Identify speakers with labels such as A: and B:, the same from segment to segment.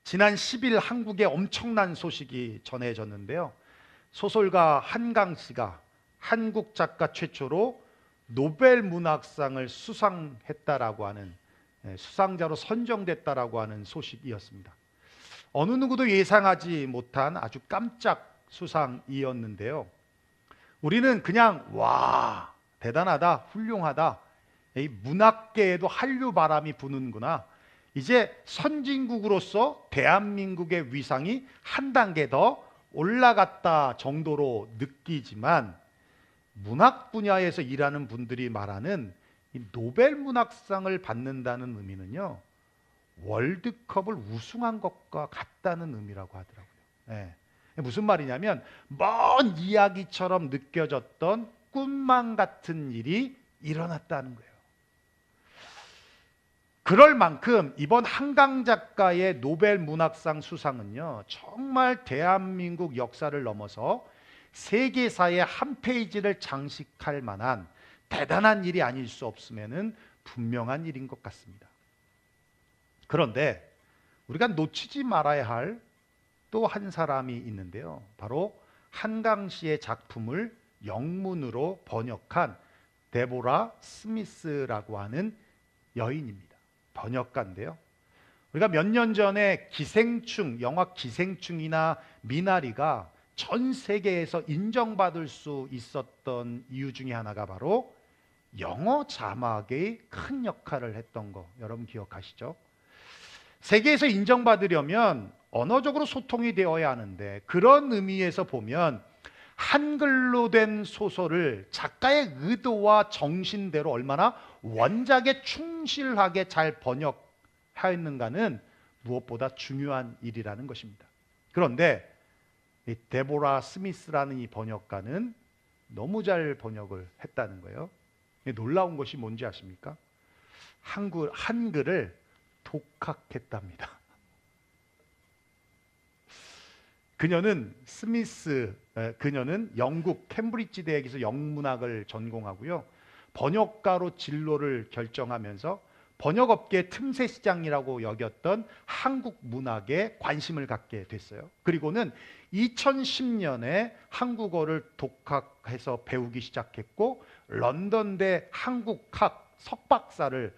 A: 지난 10일 한국에 엄청난 소식이 전해졌는데요. 소설가 한강 씨가 한국 작가 최초로 노벨 문학상을 수상했다라고 하는, 수상자로 선정됐다라고 하는 소식이었습니다. 어느 누구도 예상하지 못한 아주 깜짝 수상이었는데요. 우리는 그냥 와, 대단하다, 훌륭하다, 이 문학계에도 한류 바람이 부는구나, 이제 선진국으로서 대한민국의 위상이 한 단계 더 올라갔다 정도로 느끼지만, 문학 분야에서 일하는 분들이 말하는 이 노벨 문학상을 받는다는 의미는요, 월드컵을 우승한 것과 같다는 의미라고 하더라고요. 예. 무슨 말이냐면, 먼 이야기처럼 느껴졌던 꿈만 같은 일이 일어났다는 거예요. 그럴 만큼 이번 한강 작가의 노벨 문학상 수상은요, 정말 대한민국 역사를 넘어서 세계사의 한 페이지를 장식할 만한 대단한 일이 아닐 수 없음에는 분명한 일인 것 같습니다. 그런데 우리가 놓치지 말아야 할 또 한 사람이 있는데요. 바로 한강 씨의 작품을 영문으로 번역한 데보라 스미스라고 하는 여인입니다. 번역가인데요. 우리가 몇 년 전에 기생충, 영화 기생충이나 미나리가 전 세계에서 인정받을 수 있었던 이유 중에 하나가 바로 영어 자막의 큰 역할을 했던 거, 여러분 기억하시죠? 세계에서 인정받으려면 언어적으로 소통이 되어야 하는데, 그런 의미에서 보면 한글로 된 소설을 작가의 의도와 정신대로 얼마나 원작에 충실하게 잘 번역하였는가는 무엇보다 중요한 일이라는 것입니다. 그런데 이 데보라 스미스라는 이 번역가는 너무 잘 번역을 했다는 거예요. 놀라운 것이 뭔지 아십니까? 한글을 독학했답니다. 그녀는 영국 캠브리지 대학에서 영문학을 전공하고요, 번역가로 진로를 결정하면서 번역업계의 틈새 시장이라고 여겼던 한국 문학에 관심을 갖게 됐어요. 그리고는 2010년에 한국어를 독학해서 배우기 시작했고, 런던대 한국학 석박사를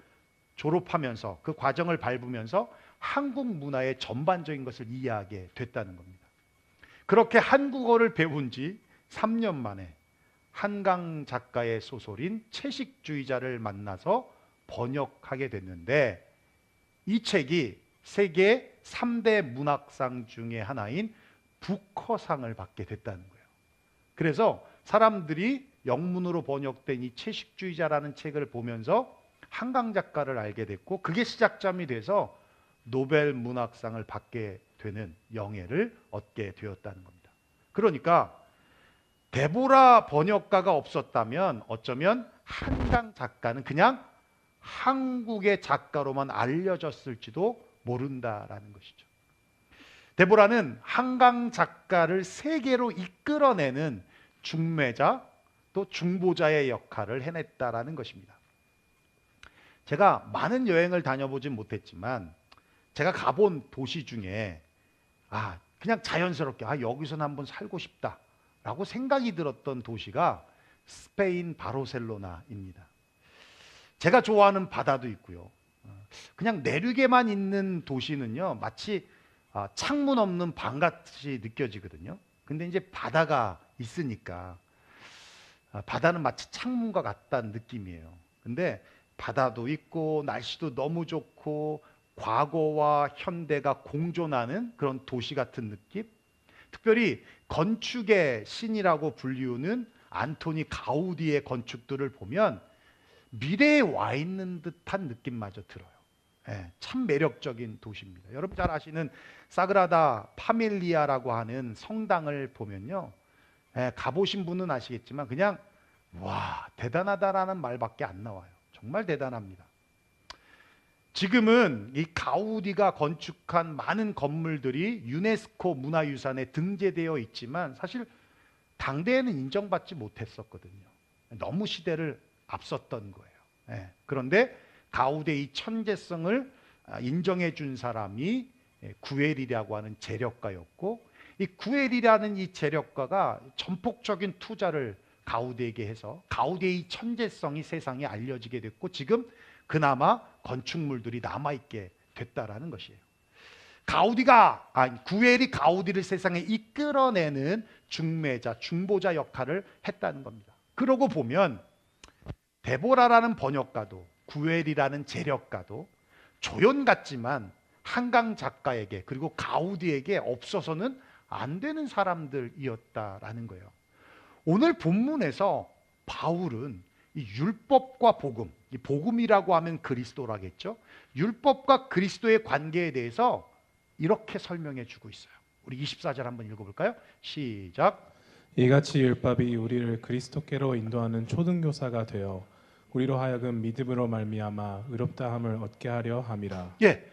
A: 졸업하면서 그 과정을 밟으면서 한국 문화의 전반적인 것을 이해하게 됐다는 겁니다. 그렇게 한국어를 배운 지 3년 만에 한강 작가의 소설인 채식주의자를 만나서 번역하게 됐는데, 이 책이 세계 3대 문학상 중에 하나인 부커상을 받게 됐다는 거예요. 그래서 사람들이 영문으로 번역된 이 채식주의자라는 책을 보면서 한강 작가를 알게 됐고, 그게 시작점이 돼서 노벨 문학상을 받게 되는 영예를 얻게 되었다는 겁니다. 그러니까 데보라 번역가가 없었다면 어쩌면 한강 작가는 그냥 한국의 작가로만 알려졌을지도 모른다라는 것이죠. 데보라는 한강 작가를 세계로 이끌어내는 중매자, 또 중보자의 역할을 해냈다라는 것입니다. 제가 많은 여행을 다녀보진 못했지만 제가 가본 도시 중에 그냥 자연스럽게 여기서는 한번 살고 싶다라고 생각이 들었던 도시가 스페인 바르셀로나입니다. 제가 좋아하는 바다도 있고요. 그냥 내륙에만 있는 도시는요, 마치 창문 없는 방같이 느껴지거든요. 근데 이제 바다가 있으니까 바다는 마치 창문과 같다는 느낌이에요. 근데 바다도 있고 날씨도 너무 좋고 과거와 현대가 공존하는 그런 도시 같은 느낌? 특별히 건축의 신이라고 불리우는 안토니 가우디의 건축들을 보면 미래에 와 있는 듯한 느낌마저 들어요. 참 매력적인 도시입니다. 여러분 잘 아시는 사그라다 파밀리아라고 하는 성당을 보면요, 가보신 분은 아시겠지만 그냥 와, 대단하다라는 말밖에 안 나와요. 정말 대단합니다. 지금은 이 가우디가 건축한 많은 건물들이 유네스코 문화유산에 등재되어 있지만 사실 당대에는 인정받지 못했었거든요. 너무 시대를 앞섰던 거예요. 그런데 가우디의 이 천재성을 인정해 준 사람이 구엘이라고 하는 재력가였고, 이 구엘이라는 이 재력가가 전폭적인 투자를 가우디에게 해서 가우디의 천재성이 세상에 알려지게 됐고, 지금 그나마 건축물들이 남아있게 됐다라는 것이에요. 구엘이 가우디를 세상에 이끌어내는 중매자, 중보자 역할을 했다는 겁니다. 그러고 보면 데보라라는 번역가도 구엘이라는 재력가도 조연 같지만 한강 작가에게 그리고 가우디에게 없어서는 안 되는 사람들이었다라는 거예요. 오늘 본문에서 바울은 이 율법과 복음, 이 복음이라고 하면 그리스도라겠죠. 율법과 그리스도의 관계에 대해서 이렇게 설명해 주고 있어요. 우리 24절 한번 읽어볼까요? 시작.
B: 이같이 율법이 우리를 그리스도께로 인도하는 초등교사가 되어 우리로 하여금 믿음으로 말미암아 의롭다함을 얻게 하려 함이라.
A: 예,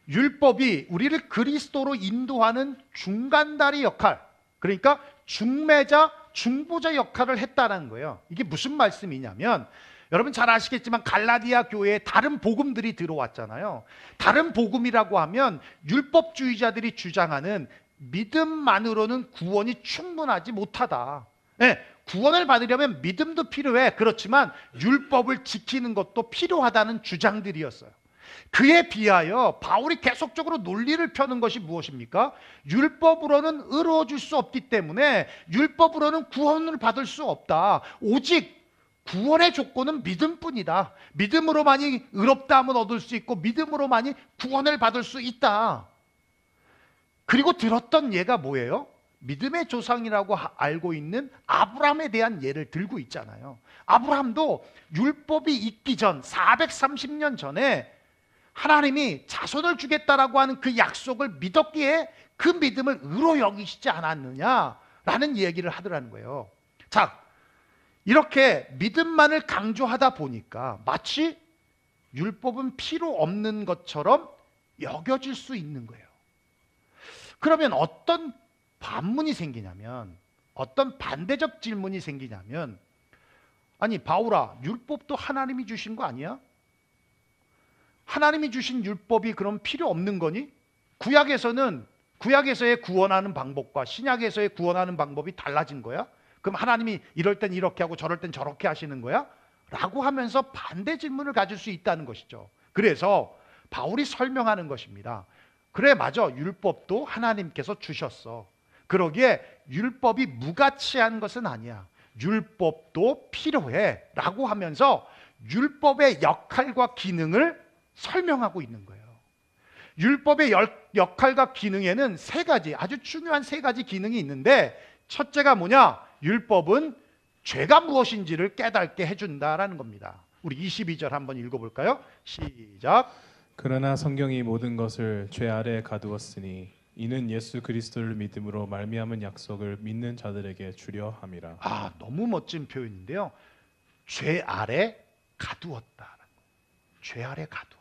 A: 율법이 우리를 그리스도로 인도하는 중간다리 역할, 그러니까 중매자, 중보자 역할을 했다는 거예요. 이게 무슨 말씀이냐면, 여러분 잘 아시겠지만 갈라디아 교회에 다른 복음들이 들어왔잖아요. 다른 복음이라고 하면 율법주의자들이 주장하는 믿음만으로는 구원이 충분하지 못하다. 네, 구원을 받으려면 믿음도 필요해. 그렇지만 율법을 지키는 것도 필요하다는 주장들이었어요. 그에 비하여 바울이 계속적으로 논리를 펴는 것이 무엇입니까? 율법으로는 의로워질 수 없기 때문에 율법으로는 구원을 받을 수 없다. 오직 구원의 조건은 믿음뿐이다. 믿음으로만이 의롭다함을 얻을 수 있고 믿음으로만이 구원을 받을 수 있다. 그리고 들었던 예가 뭐예요? 믿음의 조상이라고 알고 있는 아브라함에 대한 예를 들고 있잖아요. 아브라함도 율법이 있기 전 430년 전에 하나님이 자손을 주겠다라고 하는 그 약속을 믿었기에 그 믿음을 의로 여기시지 않았느냐라는 얘기를 하더라는 거예요. 자, 이렇게 믿음만을 강조하다 보니까 마치 율법은 필요 없는 것처럼 여겨질 수 있는 거예요. 그러면 어떤 반문이 생기냐면, 어떤 반대적 질문이 생기냐면, 아니 바울아, 율법도 하나님이 주신 거 아니야? 하나님이 주신 율법이 그럼 필요 없는 거니? 구약에서의 구원하는 방법과 신약에서의 구원하는 방법이 달라진 거야? 그럼 하나님이 이럴 땐 이렇게 하고 저럴 땐 저렇게 하시는 거야? 라고 하면서 반대 질문을 가질 수 있다는 것이죠. 그래서 바울이 설명하는 것입니다. 그래, 맞아. 율법도 하나님께서 주셨어. 그러기에 율법이 무가치한 것은 아니야. 율법도 필요해. 라고 하면서 율법의 역할과 기능을 설명하고 있는 거예요. 율법의 역할과 기능에는 세 가지, 아주 중요한 세 가지 기능이 있는데, 첫째가 뭐냐? 율법은 죄가 무엇인지를 깨닫게 해준다라는 겁니다. 우리 22절 한번 읽어볼까요? 시작.
B: 그러나 성경이 모든 것을 죄 아래에 가두었으니 이는 예수 그리스도를 믿음으로 말미암은 약속을 믿는 자들에게 주려 함이라.
A: 아, 너무 멋진 표현인데요. 죄 아래 가두었다. 죄 아래 가두었다.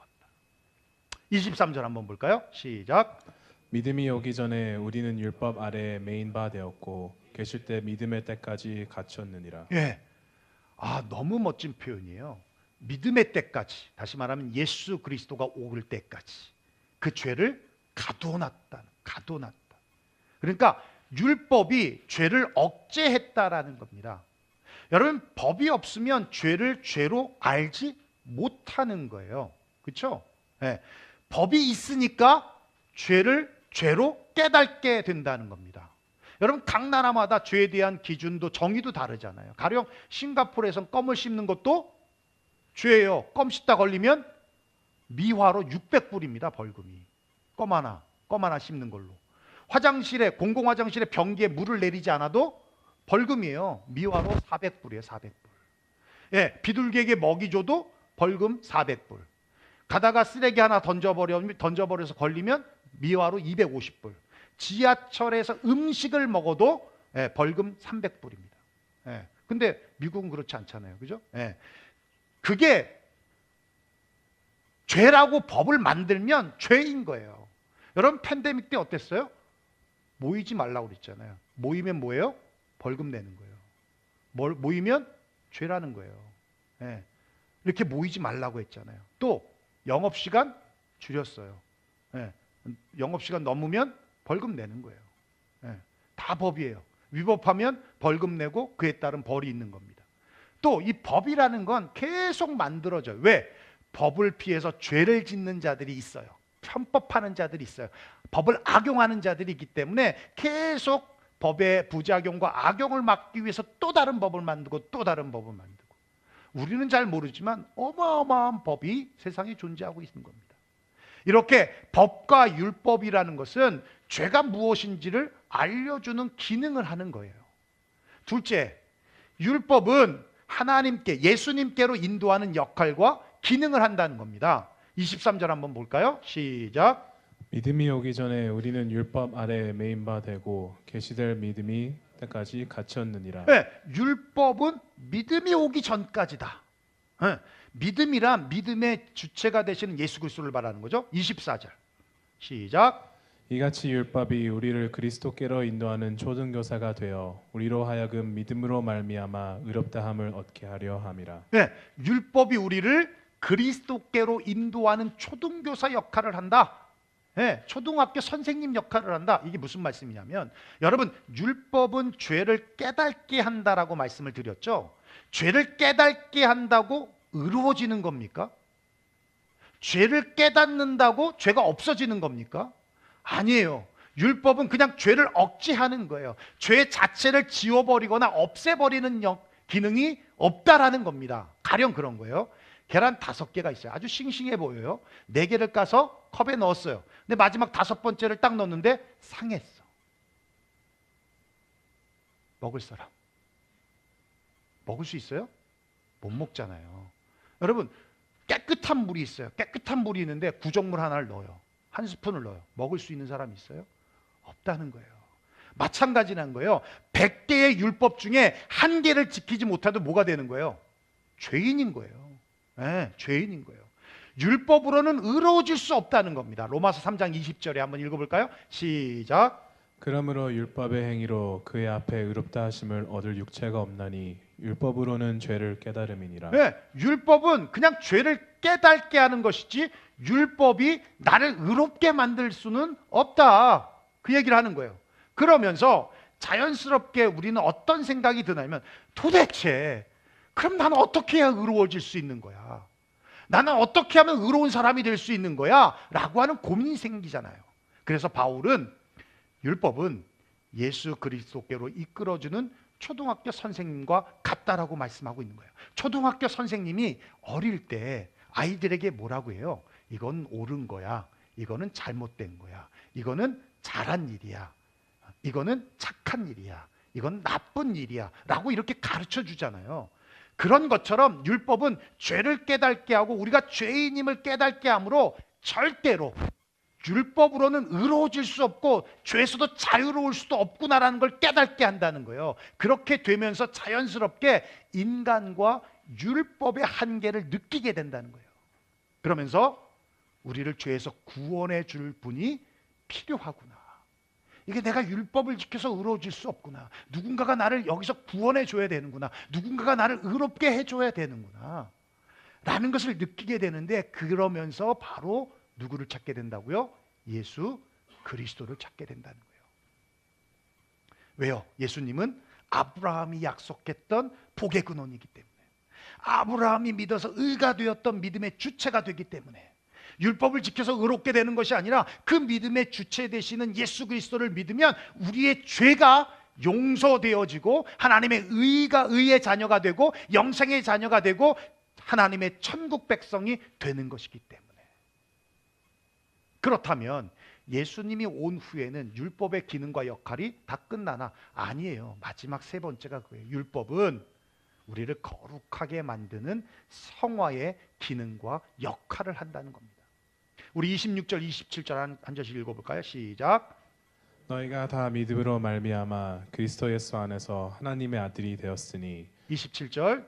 A: 23절 한번 볼까요? 시작.
B: 믿음이 오기 전에 우리는 율법 아래에 매인 바 되었고 계실 때 믿음의 때까지 갇혔느니라.
A: 예. 아, 너무 멋진 표현이에요. 믿음의 때까지, 다시 말하면 예수 그리스도가 올 때까지 그 죄를 가둬놨다. 그러니까 율법이 죄를 억제했다라는 겁니다. 여러분, 법이 없으면 죄를 죄로 알지 못하는 거예요. 그렇죠? 예. 법이 있으니까 죄를 죄로 깨닫게 된다는 겁니다. 여러분, 각 나라마다 죄에 대한 기준도 정의도 다르잖아요. 가령 싱가포르에선 껌을 씹는 것도 죄예요. 껌 씹다 걸리면 미화로 600불입니다. 벌금이. 껌 하나 씹는 걸로. 공공화장실에 변기에 물을 내리지 않아도 벌금이에요. 미화로 400불이에요. 400불. 예, 비둘기에게 먹이 줘도 벌금 400불. 가다가 쓰레기 하나 던져버려서 걸리면 미화로 250불. 지하철에서 음식을 먹어도 벌금 300불입니다. 예, 근데 미국은 그렇지 않잖아요. 그죠? 예. 그게 죄라고 법을 만들면 죄인 거예요. 여러분, 팬데믹 때 어땠어요? 모이지 말라고 그랬잖아요. 모이면 뭐예요? 벌금 내는 거예요. 모이면 죄라는 거예요. 예. 이렇게 모이지 말라고 했잖아요. 또 영업시간 줄였어요. 예. 영업시간 넘으면 벌금 내는 거예요. 예, 다 법이에요. 위법하면 벌금 내고 그에 따른 벌이 있는 겁니다. 또 이 법이라는 건 계속 만들어져요. 왜? 법을 피해서 죄를 짓는 자들이 있어요. 편법하는 자들이 있어요. 법을 악용하는 자들이 있기 때문에 계속 법의 부작용과 악용을 막기 위해서 또 다른 법을 만들고 또 다른 법을 만들고, 우리는 잘 모르지만 어마어마한 법이 세상에 존재하고 있는 겁니다. 이렇게 법과 율법이라는 것은 죄가 무엇인지를 알려주는 기능을 하는 거예요. 둘째, 율법은 하나님께, 예수님께로 인도하는 역할과 기능을 한다는 겁니다. 23절 한번 볼까요? 시작.
B: 믿음이 오기 전에 우리는 율법 아래 매인 바 되고 계시될 믿음이 때까지 갇혔느니라.
A: 네, 율법은 믿음이 오기 전까지다. 네, 믿음이란 믿음의 주체가 되시는 예수 그리스도를 말하는 거죠. 24절 시작.
B: 이같이 율법이 우리를 그리스도께로 인도하는 초등교사가 되어 우리로 하여금 믿음으로 말미암아 의롭다함을 얻게 하려 함이라.
A: 네, 율법이 우리를 그리스도께로 인도하는 초등교사 역할을 한다. 네, 초등학교 선생님 역할을 한다. 이게 무슨 말씀이냐면, 여러분, 율법은 죄를 깨닫게 한다라고 말씀을 드렸죠. 죄를 깨닫게 한다고 의로워지는 겁니까? 죄를 깨닫는다고 죄가 없어지는 겁니까? 아니에요. 율법은 그냥 죄를 억제하는 거예요. 죄 자체를 지워버리거나 없애버리는 기능이 없다라는 겁니다. 가령 그런 거예요. 계란 5개가 있어요. 아주 싱싱해 보여요. 4개를 까서 컵에 넣었어요. 근데 마지막 5번째를 딱 넣었는데 상했어. 먹을 사람? 먹을 수 있어요? 못 먹잖아요. 여러분, 깨끗한 물이 있어요. 깨끗한 물이 있는데 구정물 하나를 넣어요. 1스푼을 넣어요. 먹을 수 있는 사람이 있어요? 없다는 거예요. 마찬가지라는 거예요. 100개의 율법 중에 1개를 지키지 못해도 뭐가 되는 거예요? 죄인인 거예요. 네, 죄인인 거예요. 율법으로는 의로워질 수 없다는 겁니다. 로마서 3장 20절에 한번 읽어볼까요? 시작.
B: 그러므로 율법의 행위로 그의 앞에 의롭다 하심을 얻을 육체가 없나니 율법으로는 죄를 깨달음이니라.
A: 네, 율법은 그냥 죄를 깨닫게 하는 것이지 율법이 나를 의롭게 만들 수는 없다. 그 얘기를 하는 거예요. 그러면서 자연스럽게 우리는 어떤 생각이 드냐면, 도대체 그럼 나는 어떻게 해야 의로워질 수 있는 거야? 나는 어떻게 하면 의로운 사람이 될 수 있는 거야? 라고 하는 고민이 생기잖아요. 그래서 바울은 율법은 예수 그리스도께로 이끌어주는 초등학교 선생님과 같다라고 말씀하고 있는 거예요. 초등학교 선생님이 어릴 때 아이들에게 뭐라고 해요? 이건 옳은 거야. 이거는 잘못된 거야. 이거는 잘한 일이야. 이거는 착한 일이야. 이건 나쁜 일이야. 라고 이렇게 가르쳐 주잖아요. 그런 것처럼 율법은 죄를 깨닫게 하고 우리가 죄인임을 깨닫게 하므로 절대로 율법으로는 의로워질 수 없고 죄에서도 자유로울 수도 없구나라는 걸 깨닫게 한다는 거예요. 그렇게 되면서 자연스럽게 인간과 율법의 한계를 느끼게 된다는 거예요. 그러면서 우리를 죄에서 구원해 줄 분이 필요하구나. 이게 내가 율법을 지켜서 의로워질 수 없구나. 누군가가 나를 여기서 구원해 줘야 되는구나. 누군가가 나를 의롭게 해줘야 되는구나. 라는 것을 느끼게 되는데, 그러면서 바로 누구를 찾게 된다고요? 예수 그리스도를 찾게 된다는 거예요. 왜요? 예수님은 아브라함이 약속했던 복의 근원이기 때문에, 아브라함이 믿어서 의가 되었던 믿음의 주체가 되기 때문에, 율법을 지켜서 의롭게 되는 것이 아니라 그 믿음의 주체 되시는 예수 그리스도를 믿으면 우리의 죄가 용서되어지고 하나님의 의의 자녀가 되고 영생의 자녀가 되고 하나님의 천국 백성이 되는 것이기 때문에. 그렇다면 예수님이 온 후에는 율법의 기능과 역할이 다 끝나나? 아니에요. 마지막 3번째가 그거예요. 율법은 우리를 거룩하게 만드는 성화의 기능과 역할을 한다는 겁니다. 우리 26절 27절 한 절씩 읽어볼까요? 시작.
B: 너희가 다 믿음으로 말미암아 그리스도 예수 안에서 하나님의 아들이 되었으니
A: 27절.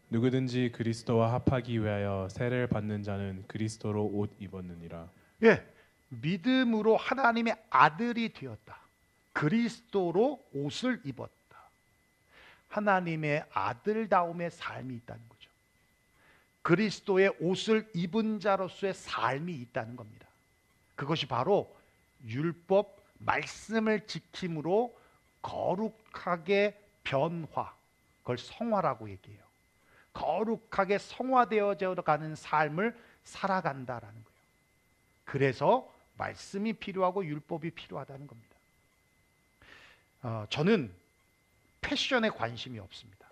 B: 누구든지 그리스도와 합하기 위하여 세례를 받는 자는 그리스도로 옷 입었느니라.
A: 예, 믿음으로 하나님의 아들이 되었다. 그리스도로 옷을 입었다. 하나님의 아들다움의 삶이 있다는 거죠. 그리스도의 옷을 입은 자로서의 삶이 있다는 겁니다. 그것이 바로 율법, 말씀을 지킴으로 거룩하게 변화, 그걸 성화라고 얘기해요. 거룩하게 성화되어져 가는 삶을 살아간다라는 거예요. 그래서 말씀이 필요하고 율법이 필요하다는 겁니다. 저는 패션에 관심이 없습니다.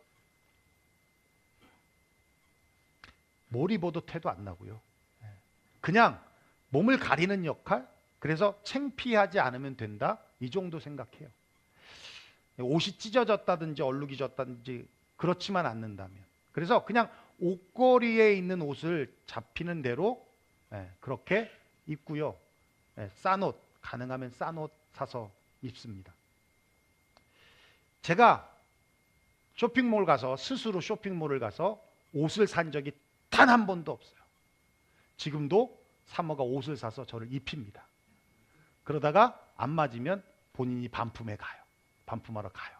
A: 뭘 입어도 태도 안 나고요. 그냥 몸을 가리는 역할, 그래서 창피하지 않으면 된다, 이 정도 생각해요. 옷이 찢어졌다든지 얼룩이 졌다든지 그렇지만 않는다면, 그래서 그냥 옷걸이에 있는 옷을 잡히는 대로 그렇게 입고요. 싼 옷, 가능하면 싼 옷 사서 입습니다. 제가 쇼핑몰 가서, 스스로 쇼핑몰을 가서 옷을 산 적이 단 한 번도 없어요. 지금도 사모가 옷을 사서 저를 입힙니다. 그러다가 안 맞으면 본인이 반품해 가요. 반품하러 가요.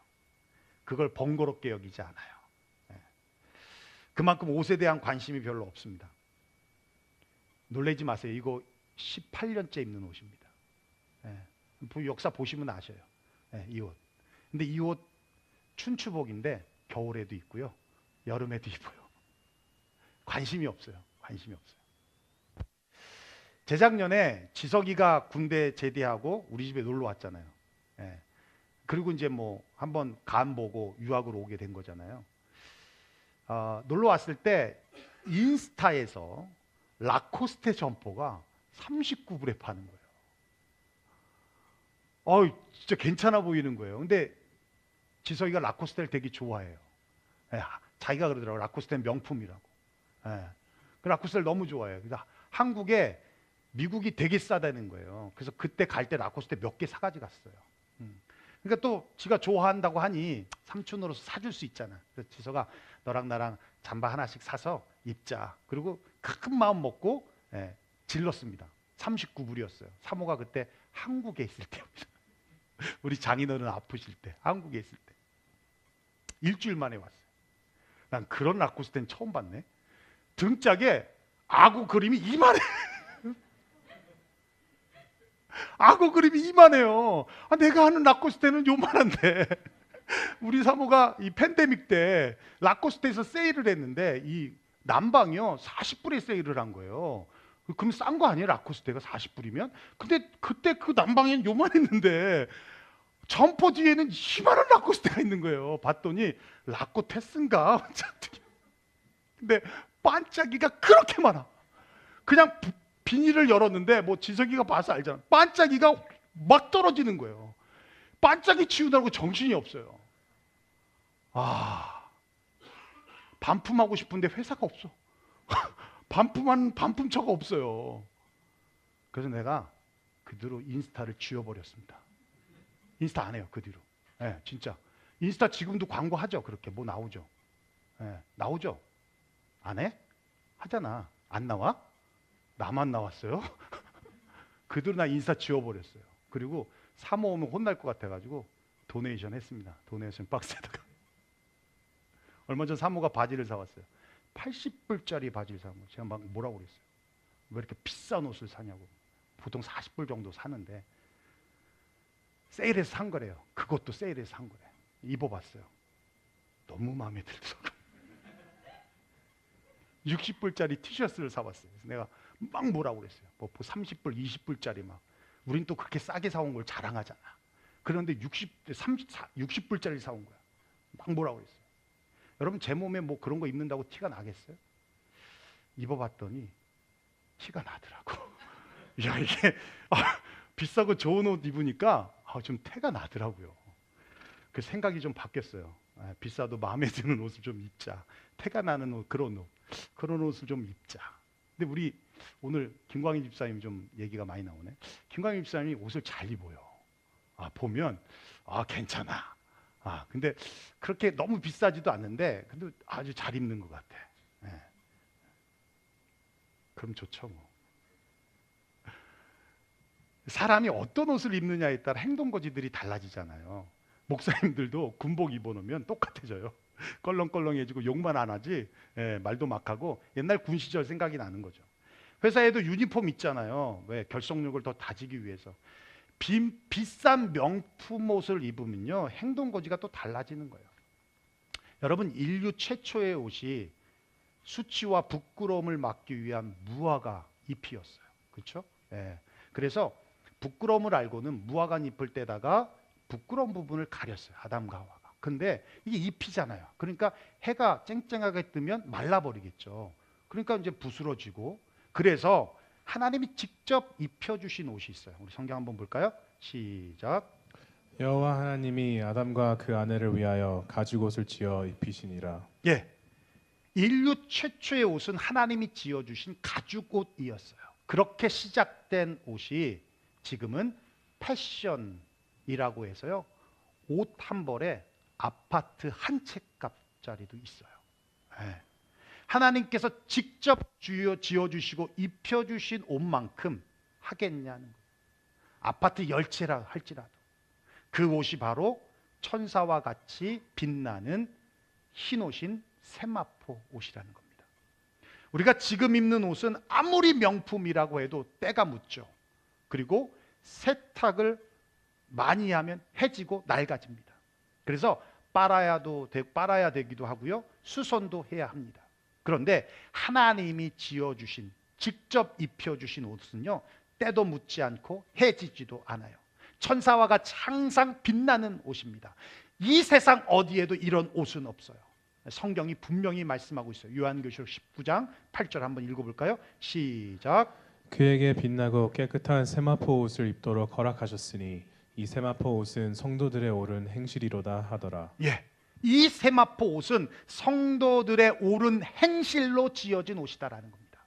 A: 그걸 번거롭게 여기지 않아요. 그만큼 옷에 대한 관심이 별로 없습니다. 놀라지 마세요. 이거 18년째 입는 옷입니다. 역사 보시면 아셔요. 이 옷. 근데 이 옷 춘추복인데 겨울에도 입고요. 여름에도 입어요. 관심이 없어요. 관심이 없어요. 재작년에 지석이가 군대 제대하고 우리 집에 놀러 왔잖아요. 그리고 이제 뭐 한번 간 보고 유학으로 오게 된 거잖아요. 놀러 왔을 때 인스타에서 라코스테 점퍼가 39불에 파는 거예요. 진짜 괜찮아 보이는 거예요. 근데 지석이가 라코스테를 되게 좋아해요. 자기가 그러더라고요. 라코스테는 명품이라고. 그 라코스테를 너무 좋아해요. 그래서 한국에 미국이 되게 싸다는 거예요. 그래서 그때 갈 때 라코스테 몇 개 사가지고 갔어요. 그러니까 또 지가 좋아한다고 하니 삼촌으로서 사줄 수 있잖아. 그래서 지서가 너랑 나랑 잠바 하나씩 사서 입자. 그리고 큰 마음 먹고 질렀습니다. 39불이었어요. 사모가 그때 한국에 있을 때입니다. 우리 장인어른 아프실 때, 한국에 있을 때. 일주일 만에 왔어요. 난 그런 라코스테는 처음 봤네. 등짝에 악어 그림이 이만해. 악어 그림이 이만해요. 내가 하는 라코스테는 요만한데. 우리 사모가 이 팬데믹 때 라코스테에서 세일을 했는데 이 남방이요 40불에 세일을 한 거예요. 그럼 싼 거 아니에요? 라코스테가 40불이면? 근데 그때 그 남방에는 요만했는데 점퍼 뒤에는 희만한 라코스테가 있는 거예요. 봤더니 라코테스인가? 근데 반짝이가 그렇게 많아. 그냥 비닐을 열었는데 뭐 지석이가 봐서 알잖아. 반짝이가 막 떨어지는 거예요. 반짝이 치우느라고 정신이 없어요. 반품하고 싶은데 회사가 없어. 반품한 반품처가 없어요. 그래서 내가 그 뒤로 인스타를 지워버렸습니다. 인스타 안 해요, 그 뒤로. 진짜. 인스타 지금도 광고하죠. 그렇게 뭐 나오죠. 나오죠. 안 해? 하잖아. 안 나와? 나만 나왔어요? 그 뒤로 나 인스타 지워버렸어요. 그리고 사모 오면 혼날 것 같아가지고 도네이션 했습니다. 도네이션 박스에다가. 얼마 전 사모가 바지를 사왔어요. 80불짜리 바지를 사온 거예요. 제가 막 뭐라고 그랬어요. 왜 이렇게 비싼 옷을 사냐고. 보통 40불 정도 사는데 세일해서 산 거래요. 그것도 세일해서 산 거래요. 입어봤어요. 너무 마음에 들어서 60불짜리 티셔츠를 사봤어요. 그래서 내가 막 뭐라고 그랬어요. 뭐 30불, 20불짜리 막. 우린 또 그렇게 싸게 사온 걸 자랑하잖아. 그런데 60불짜리 사온 거야. 막 뭐라고 그랬어요. 여러분 제 몸에 뭐 그런 거 입는다고 티가 나겠어요? 입어봤더니 티가 나더라고. 야 이게 비싸고 좋은 옷 입으니까 좀 태가 나더라고요. 그 생각이 좀 바뀌었어요. 비싸도 마음에 드는 옷을 좀 입자. 태가 나는 옷, 그런 옷을 좀 입자. 근데 우리 오늘 김광희 집사님 좀 얘기가 많이 나오네. 김광희 집사님이 옷을 잘 입어요. 보면 괜찮아. 근데 그렇게 너무 비싸지도 않는데 근데 아주 잘 입는 것 같아. 그럼 좋죠 뭐. 사람이 어떤 옷을 입느냐에 따라 행동거지들이 달라지잖아요. 목사님들도 군복 입어놓으면 똑같아져요. 껄렁껄렁해지고 욕만 안 하지 말도 막 하고 옛날 군 시절 생각이 나는 거죠. 회사에도 유니폼 있잖아요. 왜? 결속력을 더 다지기 위해서. 비싼 명품 옷을 입으면요, 행동 거지가 또 달라지는 거예요. 여러분, 인류 최초의 옷이 수치와 부끄러움을 막기 위한 무화과 잎이었어요. 그렇죠? 예. 그래서 부끄러움을 알고는 무화과 잎을 떼다가 부끄러운 부분을 가렸어요. 아담과 하와가. 근데 이게 잎이잖아요. 그러니까 해가 쨍쨍하게 뜨면 말라버리겠죠. 그러니까 이제 부스러지고, 그래서 하나님이 직접 입혀주신 옷이 있어요. 우리 성경 한번 볼까요? 시작.
B: 여호와 하나님이 아담과 그 아내를 위하여 가죽옷을 지어 입히시니라.
A: 예, 인류 최초의 옷은 하나님이 지어주신 가죽옷이었어요. 그렇게 시작된 옷이 지금은 패션이라고 해서요, 옷 한 벌에 아파트 한 채 값짜리도 있어요. 예. 하나님께서 직접 지어주시고 입혀주신 옷만큼 하겠냐는 거예요. 아파트 10채라 할지라도. 그 옷이 바로 천사와 같이 빛나는 흰 옷인 세마포 옷이라는 겁니다. 우리가 지금 입는 옷은 아무리 명품이라고 해도 때가 묻죠. 그리고 세탁을 많이 하면 해지고 낡아집니다. 그래서 빨아야 되기도 하고요, 수선도 해야 합니다. 그런데 하나님이 지어주신, 직접 입혀주신 옷은요, 때도 묻지 않고 해지지도 않아요. 천사와 같이 항상 빛나는 옷입니다. 이 세상 어디에도 이런 옷은 없어요. 성경이 분명히 말씀하고 있어요. 요한계시록 19장 8절 한번 읽어볼까요? 시작.
B: 그에게 빛나고 깨끗한 세마포 옷을 입도록 허락하셨으니 이 세마포 옷은 성도들의 옳은 행실이로다 하더라.
A: 예, 이 세마포 옷은 성도들의 옳은 행실로 지어진 옷이다라는 겁니다.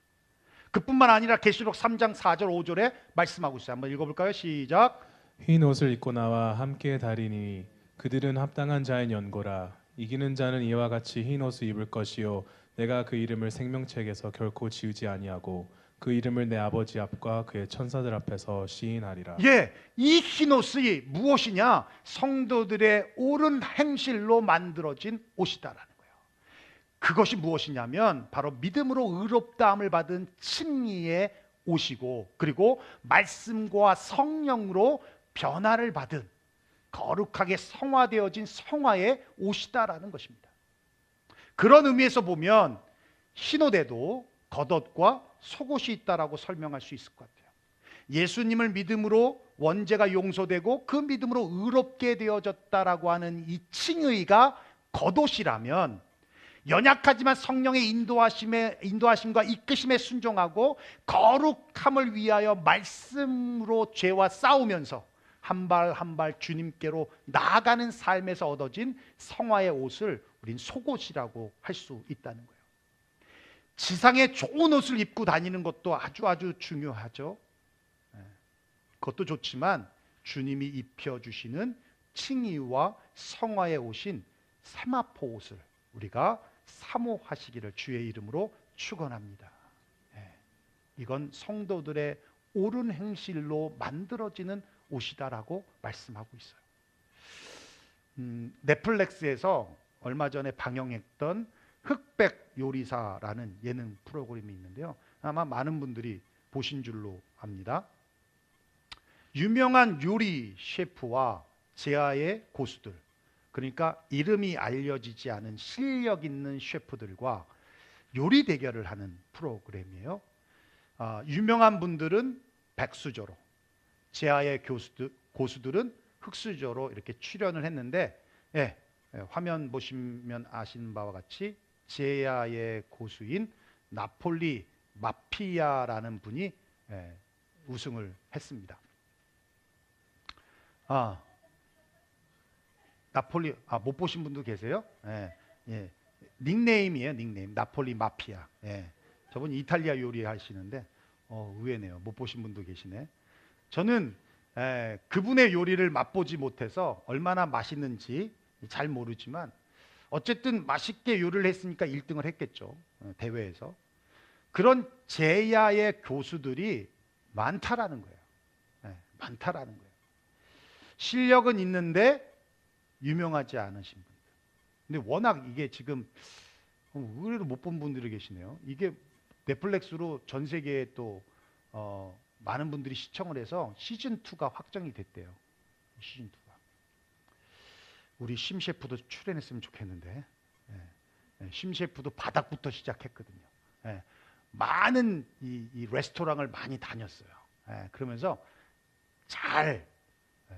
A: 그뿐만 아니라 계시록 3장 4절 5절에 말씀하고 있어요. 한번 읽어볼까요? 시작.
B: 흰 옷을 입고 나와 함께 다리니 그들은 합당한 자의 연고라. 이기는 자는 이와 같이 흰 옷을 입을 것이요 내가 그 이름을 생명책에서 결코 지우지 아니하고 그 이름을 내 아버지 앞과 그의 천사들 앞에서 시인하리라.
A: 예, 이 흰 옷이 무엇이냐? 성도들의 옳은 행실로 만들어진 옷이다라는 거예요. 그것이 무엇이냐면 바로 믿음으로 의롭다함을 받은 칭의의 옷이고, 그리고 말씀과 성령으로 변화를 받은 거룩하게 성화되어진 성화의 옷이다라는 것입니다. 그런 의미에서 보면 흰 옷에도 겉옷과 속옷이 있다라고 설명할 수 있을 것 같아요. 예수님을 믿음으로 원죄가 용서되고 그 믿음으로 의롭게 되어졌다라고 하는 이 칭의가 겉옷이라면, 연약하지만 성령의 인도하심과 이끄심에 순종하고 거룩함을 위하여 말씀으로 죄와 싸우면서 한 발 한 발 주님께로 나아가는 삶에서 얻어진 성화의 옷을 우린 속옷이라고 할 수 있다는 거예요. 지상에 좋은 옷을 입고 다니는 것도 아주 중요하죠. 그것도 좋지만 주님이 입혀주시는 칭의와 성화의 옷인 세마포 옷을 우리가 사모하시기를 주의 이름으로 축원합니다. 이건 성도들의 옳은 행실로 만들어지는 옷이다라고 말씀하고 있어요. 넷플릭스에서 얼마 전에 방영했던 흑백 요리사라는 예능 프로그램이 있는데요, 아마 많은 분들이 보신 줄로 압니다. 유명한 요리 셰프와 제아의 고수들, 그러니까 이름이 알려지지 않은 실력 있는 셰프들과 요리 대결을 하는 프로그램이에요. 유명한 분들은 백수저로, 제아의 고수들은 흑수저로 이렇게 출연을 했는데, 화면 보시면 아시는 바와 같이 제아의 고수인 나폴리 마피아라는 분이 우승을 했습니다. 나폴리 못 보신 분도 계세요? 닉네임이에요, 닉네임. 나폴리 마피아. 저분 이탈리아 요리 하시는데 의외네요. 못 보신 분도 계시네. 저는 그분의 요리를 맛보지 못해서 얼마나 맛있는지 잘 모르지만 어쨌든 맛있게 요리를 했으니까 1등을 했겠죠, 대회에서. 그런 제야의 교수들이 많다라는 거예요. 많다라는 거예요. 실력은 있는데 유명하지 않으신 분들. 근데 워낙 이게 지금 의외로 못 본 분들이 계시네요. 이게 넷플릭스로 전 세계에 또 많은 분들이 시청을 해서 시즌2가 확정이 됐대요. 시즌2가. 우리 심 셰프도 출연했으면 좋겠는데, 심 셰프도 바닥부터 시작했거든요. 많은 이 레스토랑을 많이 다녔어요. 그러면서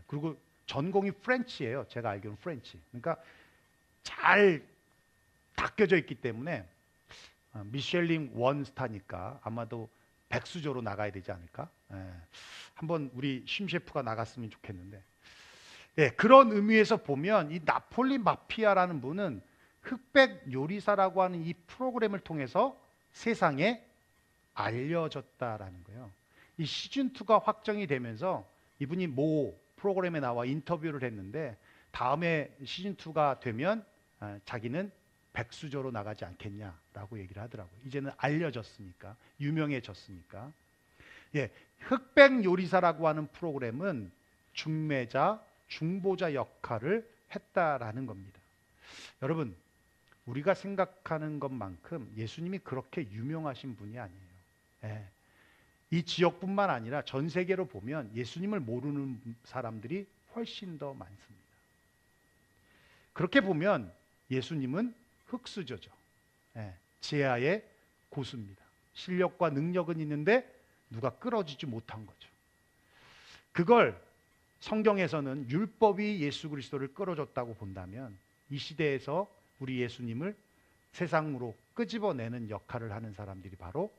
A: 그리고 전공이 프렌치예요. 제가 알기로는 프렌치. 그러니까 잘 닦여져 있기 때문에 미슐린 원스타니까 아마도 백수저로 나가야 되지 않을까? 한번 우리 심 셰프가 나갔으면 좋겠는데, 그런 의미에서 보면 이 나폴리 마피아라는 분은 흑백 요리사라고 하는 이 프로그램을 통해서 세상에 알려졌다라는 거예요. 이 시즌2가 확정이 되면서 이분이 모 프로그램에 나와 인터뷰를 했는데, 다음에 시즌2가 되면 자기는 백수저로 나가지 않겠냐라고 얘기를 하더라고요. 이제는 알려졌으니까, 유명해졌으니까. 흑백 요리사라고 하는 프로그램은 중매자, 중보자 역할을 했다라는 겁니다. 여러분, 우리가 생각하는 것만큼 예수님이 그렇게 유명하신 분이 아니에요. 이 지역뿐만 아니라 전 세계로 보면 예수님을 모르는 사람들이 훨씬 더 많습니다. 그렇게 보면 예수님은 흙수저죠. 지하의 고수입니다. 실력과 능력은 있는데 누가 끌어주지 못한 거죠. 그걸 성경에서는 율법이 예수 그리스도를 끌어줬다고 본다면, 이 시대에서 우리 예수님을 세상으로 끄집어내는 역할을 하는 사람들이 바로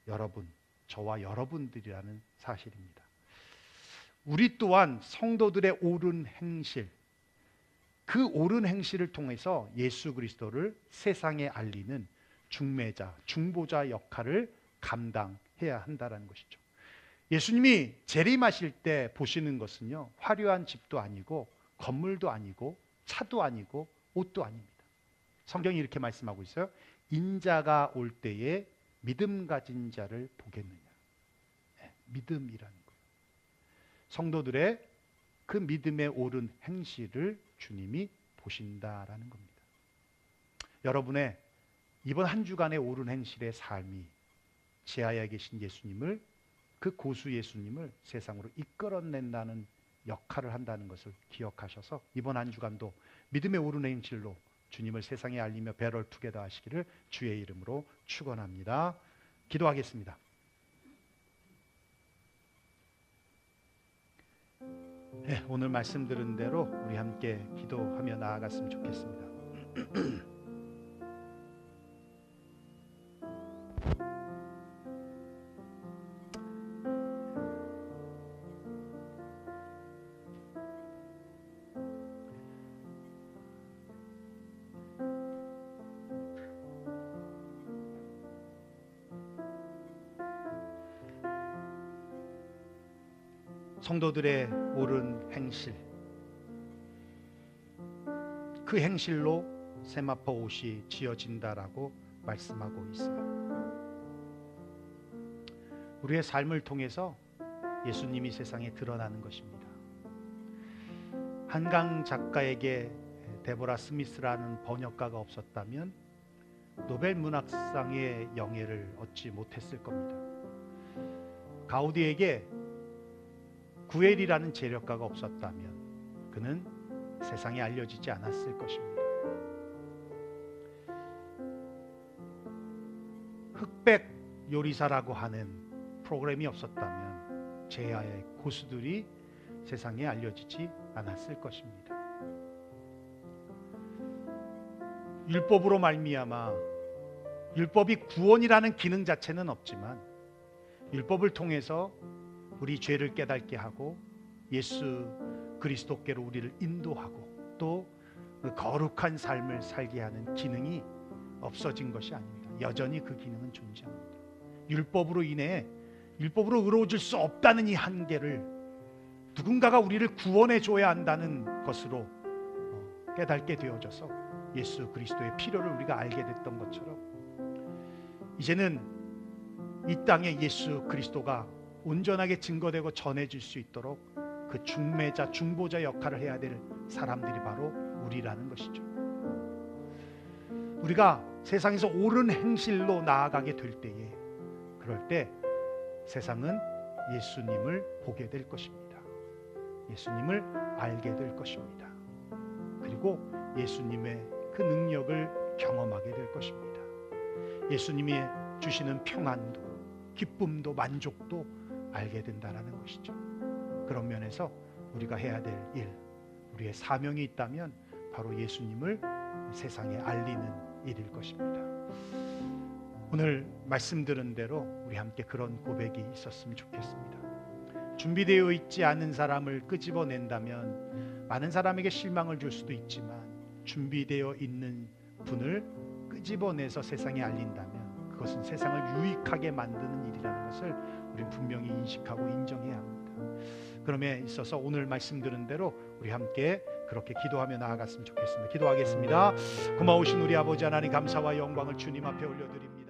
A: 여러분, 저와 여러분들이라는 사실입니다. 우리 또한 성도들의 옳은 행실, 그 옳은 행실을 통해서 예수 그리스도를 세상에 알리는 중매자, 중보자 역할을 감당해야 한다는 것이죠. 예수님이 재림하실 때 보시는 것은요, 화려한 집도 아니고 건물도 아니고 차도 아니고 옷도 아닙니다. 성경이 이렇게 말씀하고 있어요. 인자가 올 때에 믿음 가진 자를 보겠느냐. 믿음이라는 거예요. 성도들의 그 믿음의 옳은 행실을 주님이 보신다라는 겁니다. 여러분의 이번 한 주간의 옳은 행실의 삶이 지하에 계신 예수님을, 그 고수 예수님을 세상으로 이끌어낸다는 역할을 한다는 것을 기억하셔서 이번 한 주간도 믿음의 옳은 행실로 주님을 세상에 알리며 배럴 투게더 하시기를 주의 이름으로 축원합니다. 기도하겠습니다. 오늘 말씀 들은 대로 우리 함께 기도하며 나아갔으면 좋겠습니다. 성도들의 옳은 행실, 그 행실로 세마포 옷이 지어진다라고 말씀하고 있어요. 우리의 삶을 통해서 예수님이 세상에 드러나는 것입니다. 한강 작가에게 데보라 스미스라는 번역가가 없었다면 노벨 문학상의 영예를 얻지 못했을 겁니다. 가우디에게 구엘이라는 재력가가 없었다면 그는 세상에 알려지지 않았을 것입니다. 흑백 요리사라고 하는 프로그램이 없었다면 제야의 고수들이 세상에 알려지지 않았을 것입니다. 율법으로 말미암아, 율법이 구원이라는 기능 자체는 없지만 율법을 통해서 우리 죄를 깨닫게 하고 예수 그리스도께로 우리를 인도하고 또 거룩한 삶을 살게 하는 기능이 없어진 것이 아닙니다. 여전히 그 기능은 존재합니다. 율법으로 인해 율법으로 의로워질 수 없다는 이 한계를 누군가가 우리를 구원해 줘야 한다는 것으로 깨닫게 되어져서 예수 그리스도의 필요를 우리가 알게 됐던 것처럼 이제는 이 땅에 예수 그리스도가 온전하게 증거되고 전해질 수 있도록 그 중매자, 중보자 역할을 해야 될 사람들이 바로 우리라는 것이죠. 우리가 세상에서 옳은 행실로 나아가게 될 때에, 그럴 때 세상은 예수님을 보게 될 것입니다. 예수님을 알게 될 것입니다. 그리고 예수님의 그 능력을 경험하게 될 것입니다. 예수님이 주시는 평안도, 기쁨도, 만족도 알게 된다는 것이죠. 그런 면에서 우리가 해야 될 일, 우리의 사명이 있다면 바로 예수님을 세상에 알리는 일일 것입니다. 오늘 말씀 들은 대로 우리 함께 그런 고백이 있었으면 좋겠습니다. 준비되어 있지 않은 사람을 끄집어낸다면 많은 사람에게 실망을 줄 수도 있지만, 준비되어 있는 분을 끄집어내서 세상에 알린다면 그것은 세상을 유익하게 만드는 일이라는 것을 우리는 분명히 인식하고 인정해야 합니다. 그럼에 있어서 오늘 말씀 들은 대로 우리 함께 그렇게 기도하며 나아갔으면 좋겠습니다. 기도하겠습니다. 고마우신 우리 아버지 하나님, 감사와 영광을 주님 앞에 올려드립니다.